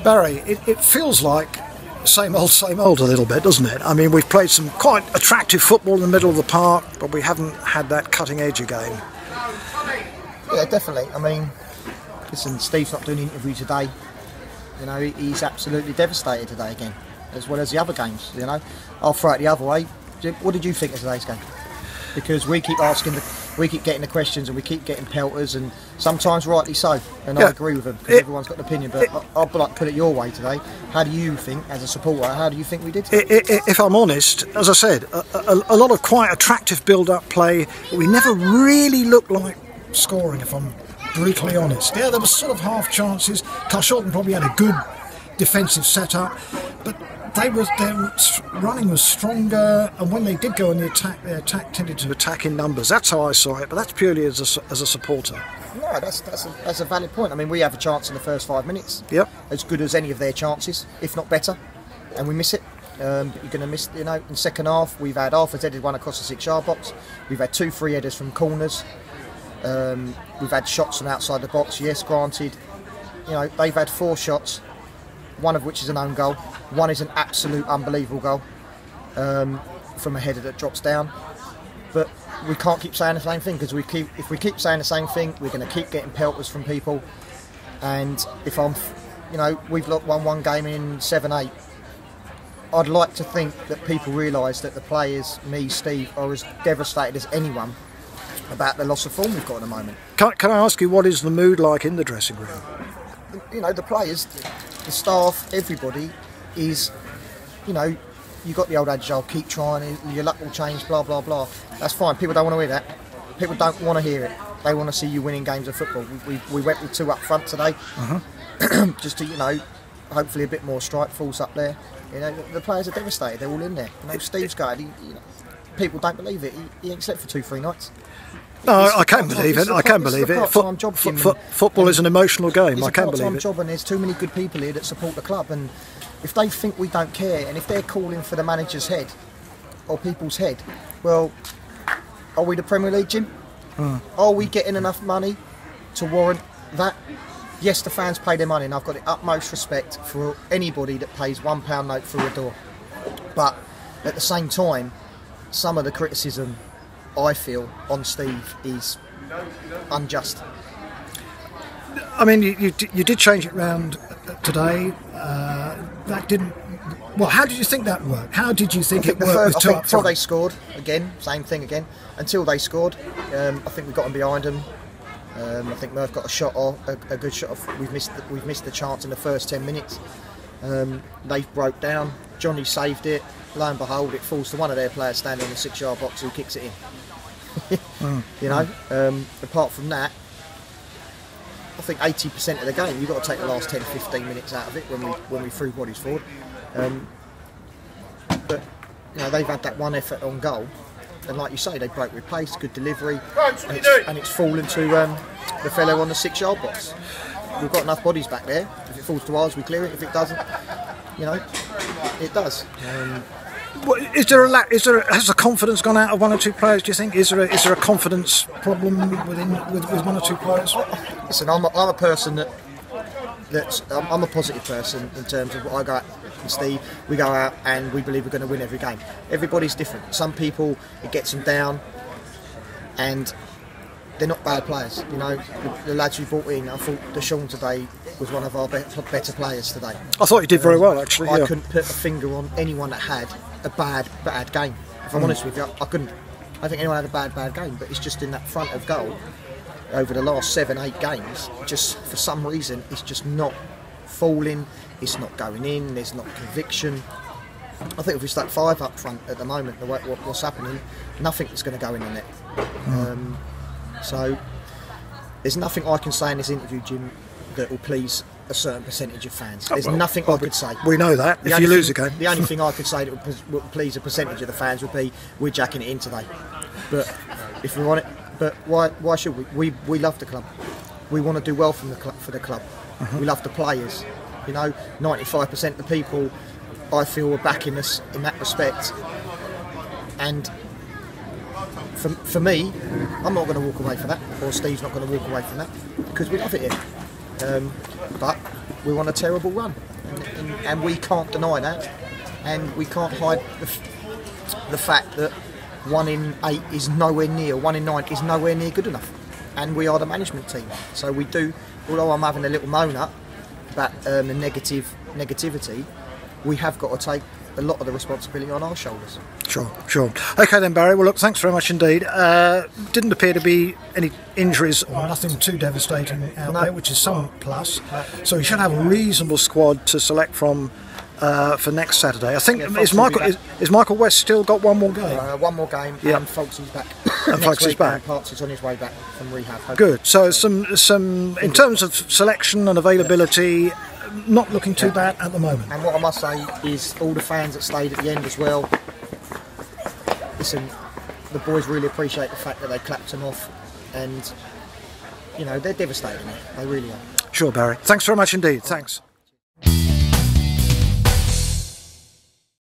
Barry, it feels like same old a little bit, doesn't it? I mean, we've played some quite attractive football in the middle of the park, but we haven't had that cutting edge again. Yeah, definitely. I mean, listen, Steve's not doing an interview today. You know, he's absolutely devastated today again, as well as the other games. You know, I'll throw it the other way. What did you think of today's game? Because we keep getting the questions, and we keep getting pelters, and sometimes rightly so. And I agree with them, because everyone's got an opinion. But I'll like put it your way today. How do you think, as a supporter, how do you think we did? If I'm honest, as I said, a lot of quite attractive build-up play. We never really looked like scoring, if I'm brutally honest. Yeah, there were sort of half chances. CARSHALTON probably had a good defensive setup, but their running was stronger, and when they did go on the attack, their attack tended to attack in numbers. That's how I saw it, but that's purely as a supporter. No, that's a valid point. I mean, we have a chance in the first 5 minutes. Yep. As good as any of their chances, if not better, and we miss it. But you're going to miss, you know, in the second half, we've had Arthur's headed one across the 6-yard box. We've had 2 free headers from corners. We've had shots from outside the box, yes, granted. You know, they've had 4 shots, one of which is an own goal. One is an absolute unbelievable goal from a header that drops down. But we can't keep saying the same thing, because if we keep saying the same thing, we're going to keep getting pelters from people. And if we've won one game in 7-8. I'd like to think that people realise that the players, me, Steve, are as devastated as anyone about the loss of form we've got at the moment. Can I ask you, what is the mood like in the dressing room? You know, the players, the staff, everybody is, you know, you got the old adage, I'll keep trying, your luck will change, blah, blah, blah. That's fine. People don't want to hear that. People don't want to hear it. They want to see you winning games of football. We went with 2 up front today, just to, you know, hopefully a bit more strike force up there. You know, the players are devastated. They're all in there. You know, Steve's going. You know, people don't believe it. He ain't slept for 2-3 nights. No, I can believe it. I can believe it. Football is an emotional game. I can believe it. It's a part-time job, and there's too many good people here that support the club. And if they think we don't care, and if they're calling for the manager's head or people's head, well, are we the Premier League, Jim? Are we getting enough money to warrant that? Yes, the fans pay their money, and I've got the utmost respect for anybody that pays £1 note through a door. But at the same time, some of the criticism I feel on Steve is unjust. I mean, you did change it round today. That didn't. Well, how did you think that worked? How did you think it worked? I think until they scored again, same thing again. Until they scored, I think we got them behind them. I think Murph got a shot off, a good shot off. We've missed the chance in the first 10 minutes. They broke down. Johnny saved it. Lo and behold, it falls to one of their players standing in the 6-yard box who kicks it in. You know, apart from that, I think 80% of the game, you've got to take the last 10-15 minutes out of it when we threw bodies forward. But you know, they've had that one effort on goal, and like you say, they broke with pace, good delivery, and it's fallen to the fellow on the 6-yard box. We've got enough bodies back there. If it falls to ours, we clear it. If it doesn't, you know, it does. Is there a lack? Has the confidence gone out of one or two players? Do you think? Is there a confidence problem with one or two players? Listen, I'm a person I'm a positive person in terms of what I go out and Steve. We go out and we believe we're going to win every game. Everybody's different. Some people, it gets them down, and they're not bad players. You know, the lads we brought in, I thought Deshaun today was one of our better players today. I thought he did very well, actually. I couldn't put a finger on anyone that had a bad game. If I'm honest with you, I couldn't. I think anyone had a bad game, but it's just in that front of goal over the last 7-8 games, just for some reason it's just not falling, it's not going in, there's not conviction. I think if we stuck 5 up front at the moment, what's happening, nothing is going to go in the net. So there's nothing I can say in this interview, Jim, that will please a certain percentage of fans. There's nothing I could say. We know that. If you lose a game, the only thing I could say that would please a percentage of the fans would be, we're jacking it in today. But if we want it, but why should we? We love the club. We want to do well for the club. We love the players. You know, 95% of the people, I feel, are backing us in that respect. And for me, I'm not going to walk away from that, or Steve's not going to walk away from that, because we love it here. But we want a terrible run, and we can't deny that, and we can't hide the fact that 1 in 8 is nowhere near, 1 in 9 is nowhere near good enough, and we are the management team. So we do, although I'm having a little moan up about the negativity, we have got to take a lot of the responsibility on our shoulders. Sure. Okay then, Barry. Well, look, thanks very much indeed. Didn't appear to be any injuries or nothing too devastating out there, which is some plus. So we should have a reasonable squad to select from for next Saturday. I think is Michael West still got one more game? One more game, and Folksy's back. And Folksy's back. Parts is on his way back from rehab. Hopefully. Good. So some in terms of selection and availability. Not looking too bad at the moment. And what I must say is all the fans that stayed at the end as well, listen, the boys really appreciate the fact that they clapped them off, and you know, they're devastated. They really are. Sure, Barry. Thanks very much indeed. Thanks.